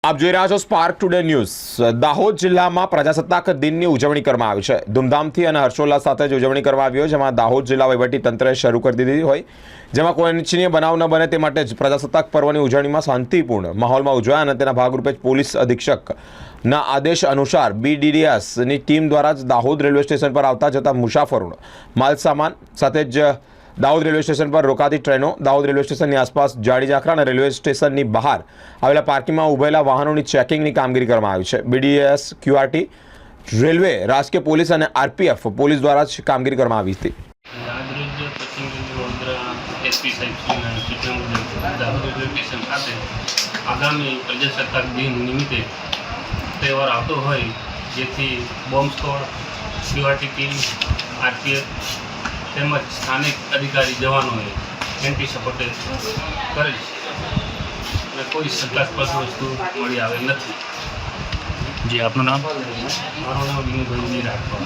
આપ જોઈ રહ્યા છો સ્પાર્ક ટુડે ન્યૂઝ। દાહોદ જિલ્લામાં પ્રજાસત્તાક દિનની ઉજવણી કરવામાં આવી છે। ધૂમધામથી અને હર્ષોલ્લાસ સાથે જ ઉજવણી કરવામાં આવી છે, જેમાં દાહોદ જિલ્લા વહીવટીતંત્રએ શરૂ કરી દીધી હોય, જેમાં કોઈ અનિચ્છનીય બનાવ ન બને તે માટે જ પ્રજાસત્તાક પર્વની ઉજવણીમાં શાંતિપૂર્ણ માહોલમાં ઉજવાય અને તેના ભાગરૂપે પોલીસ અધિક્ષકના આદેશ અનુસાર BDDSની ટીમ દ્વારા જ દાહોદ રેલવે સ્ટેશન પર આવતા જતા મુસાફરોનો માલસામાન સાથે જ દાહોદ રેલવે સ્ટેશન પર રોકાતી ટ્રેનો, દાહોદ રેલવે સ્ટેશનની આસપાસ જાડી ઝાંખરા અને રેલવે સ્ટેશનની બહાર આવેલા પાર્કિંગમાં ઉભેલા વાહનોની ચેકિંગની કામગીરી કરવામાં આવી છે। BDS, QRT, રેલવે, રાજકીય પોલીસ અને RPF પોલીસ દ્વારા જ કામગીરી કરવામાં આવી હતી। આજરોજ પશ્ચિમ વડોદરા SP સાહેબશ્રીના સૂચના મુજબ દાહોદ રેલવે સ્ટેશન ખાતે આગામી પ્રજાસત્તાક દિન નિમિત્તે તહેવાર આવતો હોય, જેથી bomb squad, QRT team, RPF તેમજ સ્થાનિક અધિકારી જવાનોએ એન્ટી સપોર્ટ કરે છે અને કોઈ શંકાસ્પદ વસ્તુ મળી આવે નથી। जी आपનું નામ? મારું નામ વિનુભાઈ રાખવા।